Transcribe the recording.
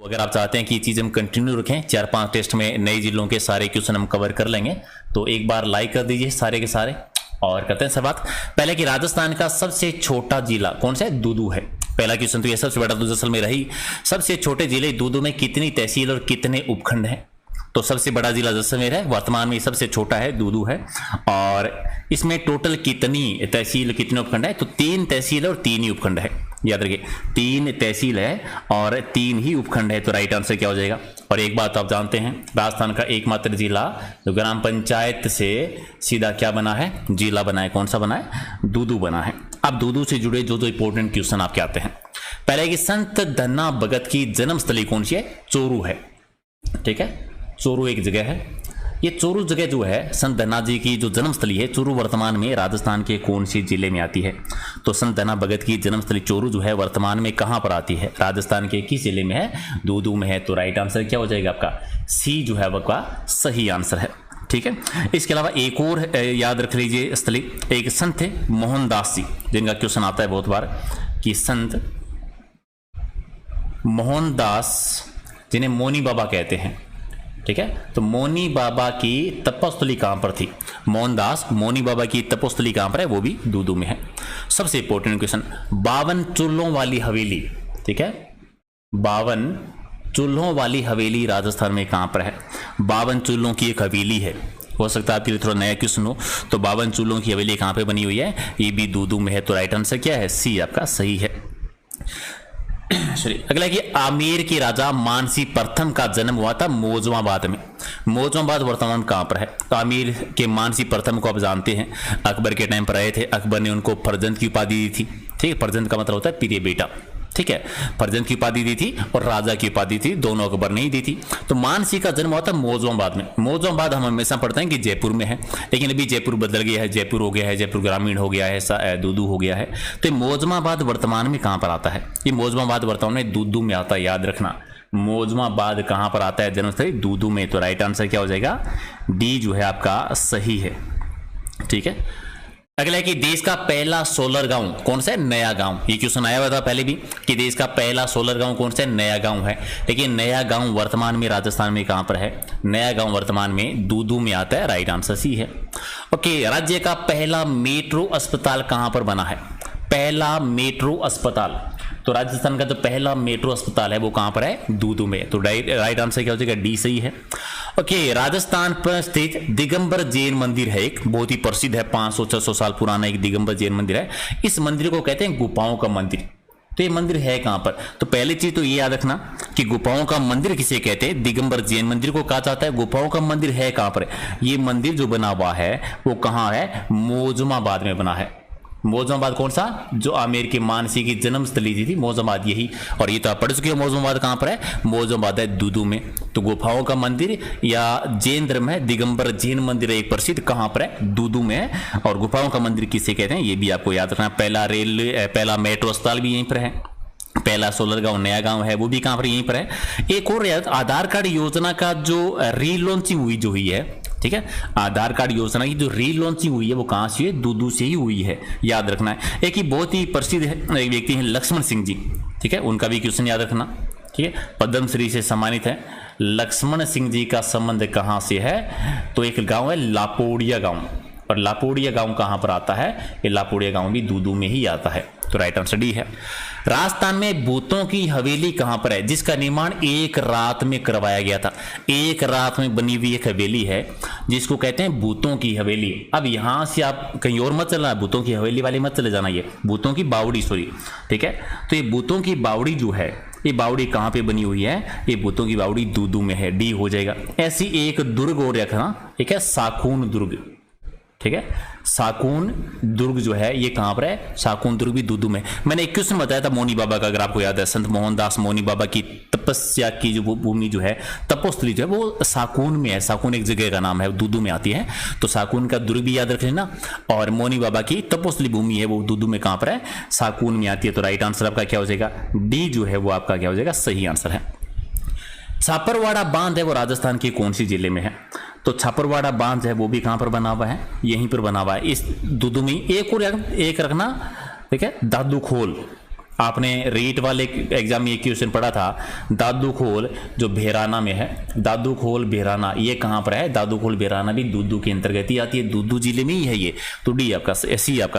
अगर आप चाहते हैं कि ये चीज़ हम कंटिन्यू रखें, 4-5 टेस्ट में नए जिलों के सारे क्वेश्चन हम कवर कर लेंगे, तो एक बार लाइक कर दीजिए सारे के सारे। और करते हैं शुरुआत। पहले कि राजस्थान का सबसे छोटा जिला कौन सा है? दूदू है। पहला क्वेश्चन तो ये सबसे बड़ा तो जैसलमेर रही। सबसे छोटे जिले दूदू में कितनी तहसील और कितने उपखंड हैं? तो सबसे बड़ा जिला जैसलमेर है, वर्तमान में सबसे छोटा है दूदू है। और इसमें टोटल कितनी तहसील कितने उपखंड है? तो 3 तहसील और 3 ही उपखंड है। याद रखिए 3 तहसील है और 3 ही उपखंड है, तो राइट आंसर क्या हो जाएगा? और एक बात आप जानते हैं, राजस्थान का एकमात्र जिला जो ग्राम पंचायत से सीधा क्या बना है? जिला बना है। कौन सा बना है? दूदू बना है। अब दूदू से जुड़े जो इंपॉर्टेंट क्वेश्चन आपके आते हैं। पहले कि संत धन्ना भगत की जन्मस्थली कौन सी है? चोरू है। ठीक है, चोरू एक जगह है। ये चोरू जगह जो है संत धन्ना जी की जो जन्मस्थली है, चोरू वर्तमान में राजस्थान के कौन सी जिले में आती है? तो संत धन्ना भगत की जन्मस्थली चोरू जो है वर्तमान में कहां पर आती है? राजस्थान के किस जिले में है? दूदू में है। तो राइट आंसर क्या हो जाएगा आपका? सी जो है वह सही आंसर है। ठीक है, इसके अलावा एक और याद रख लीजिए स्थली, एक संत थे मोहनदास जी, जिनका क्वेश्चन आता है बहुत बार कि संत मोहनदास जिन्हें मौनी बाबा कहते हैं। ठीक है, तो मौनी बाबा की तपस्थली कहां पर थी? मोहनदास मौनी बाबा की तपस्थली कहां पर है? वो भी दूदू में है। सबसे इंपॉर्टेंट क्वेश्चन, 52 चूल्हों वाली हवेली। ठीक है, 52 चूल्हों वाली हवेली राजस्थान में कहां पर है? 52 चूल्हों की एक हवेली है। हो सकता है आपके लिए थोड़ा नया क्वेश्चन हो। तो 52 चूल्हों की हवेली कहां पे बनी हुई है? ये भी दूदू में है। तो राइट आंसर क्या है? सी आपका सही है। अगला कि आमेर के राजा मानसी प्रथम का जन्म हुआ था मौजमाबाद में। मौजमाबाद वर्तमान कहां पर है? तो आमेर के मानसी प्रथम को आप जानते हैं, अकबर के टाइम पर आए थे। अकबर ने उनको फरजंद की उपाधि दी थी। ठीक है, फरजंद का मतलब होता है प्रिय बेटा। ठीक है, फरजंद की उपाधि दी थी और राजा की उपाधि थी, दोनों अकबर ने ही दी थी। तो मानसी का जन्म हुआ था मौजमाबाद में। मौजमाबाद हम हमेशा पढ़ते हैं कि जयपुर में है, लेकिन अभी जयपुर बदल गया है, जयपुर हो गया है, जयपुर ग्रामीण हो गया है, दूदू हो गया है। तो मौजमाबाद वर्तमान में कहां पर आता है? ये मौजमाबाद वर्तमान में दूदू में आता है, याद रखना। मौजमाबाद कहां पर आता है जन्मस्थली? दूदू में। तो राइट आंसर क्या हो जाएगा? डी जो है आपका सही है। ठीक है, अगला है कि देश का पहला सोलर गांव कौन सा है? नया गांव। ये क्वेश्चन आया हुआ था पहले भी कि देश का पहला सोलर गांव कौन सा है? नया गांव है। लेकिन नया गांव वर्तमान में राजस्थान में कहां पर है? नया गांव वर्तमान में दूदू में आता है। राइट आंसर सी है। ओके, राज्य का पहला मेट्रो अस्पताल कहां पर बना है? पहला मेट्रो अस्पताल, तो राजस्थान का जो पहला मेट्रो अस्पताल है वो कहां पर है? दूदू में। तो राइट आंसर क्या हो जाएगा? डी सही है। ओके, राजस्थान पर स्थित दिगंबर जैन मंदिर है, एक बहुत ही प्रसिद्ध है, 500-600 साल पुराना एक दिगंबर जैन मंदिर है। इस मंदिर को कहते हैं गुफाओं का मंदिर। तो ये मंदिर है कहां पर? तो पहली चीज तो ये याद रखना कि गुफाओं का मंदिर किसे कहते हैं? दिगंबर जैन मंदिर को कहा जाता है। गुफाओं का मंदिर है कहां पर? ये मंदिर जो बना हुआ है वो कहां है? मौजमाबाद में बना है। मौजमाबाद कौन सा? जो आमेर की मानसी की जन्मस्थली थी मौजमाबाद, यही। और ये तो आप पढ़ चुके हो, मौजमाबाद कहां पर है? मौजमाबाद है दूदू में। तो गुफाओं का मंदिर या जैन धर्म है, दिगंबर जैन मंदिर एक प्रसिद्ध, कहां पर है? दूदू में है। और गुफाओं का मंदिर किसे कहते हैं ये भी आपको याद रखना। पहला मेट्रो अस्पताल भी यहीं पर है। पहला सोलर गांव नया गांव है वो भी कहां पर? यहीं पर है। एक और आधार कार्ड योजना का जो रीलॉन्चिंग हुई है, ठीक है, आधार कार्ड योजना की जो रीलॉन्चिंग हुई है वो कहां से हुई है? दूदू से ही हुई है, याद रखना है। एक ही बहुत ही प्रसिद्ध है व्यक्ति हैं लक्ष्मण सिंह जी। ठीक है, उनका भी क्वेश्चन याद रखना। ठीक है, पद्मश्री से सम्मानित है। लक्ष्मण सिंह जी का संबंध कहां से है? तो एक गांव है लापोड़िया गांव, और लापोड़िया गांव कहां पर आता है? ये लापोड़िया गांव भी दूदू में ही आता है। तो राइट आंसर डी है। राजस्थान में भूतों की हवेली कहां पर है जिसका निर्माण एक रात में करवाया गया था? एक रात में बनी हुई एक हवेली है जिसको कहते हैं भूतों की हवेली। अब यहां से आप कहीं और मत चलना, भूतों की हवेली वाले मत चले जाना, ये भूतों की बावड़ी, सॉरी। ठीक है, तो ये भूतों की बावड़ी जो है, ये बावड़ी कहां पे बनी हुई है? ये भूतों की बावड़ी दूदू में है। डी हो जाएगा। ऐसी एक दुर्ग और रखना, एक है साखून दुर्ग। ठीक है, साकून दुर्ग जो है ये कहां पर है? साकून दुर्ग भी दूदू में। मैंने एक क्वेश्चन बताया था मौनी बाबा का, अगर आपको याद है, संत मोहनदास मौनी बाबा की तपस्या की जो भूमि जो है, तपोस्थली जो है वो साकून में है। साकून एक जगह का नाम है, दूदू में आती है। तो साकून का दुर्ग भी याद रख लेना। और मौनी बाबा की तपोस्थली भूमि है वो दूदू में कहां पर है? साकून में आती है। तो राइट आंसर आपका क्या हो जाएगा? डी जो है वो आपका क्या हो जाएगा? सही आंसर है। छापरवाड़ा बांध है वो राजस्थान के कौन सी जिले में है? तो छापरवाड़ा बांध है वो भी कहां पर बना हुआ है? यहीं पर बना हुआ है, इस दूदू में। एक और एक रखना, ठीक है, दादू खोल। आपने रीट वाले एग्जाम में ये क्वेश्चन पढ़ा था, दादू खोल जो भेराना में है, दादू खोल भेराना ये कहाँ पर है? दादू खोल भेराना भी दूदू के अंतर्गत ही आती है, दूदू जिले में ही है ये। तो डी आपका, सी आपका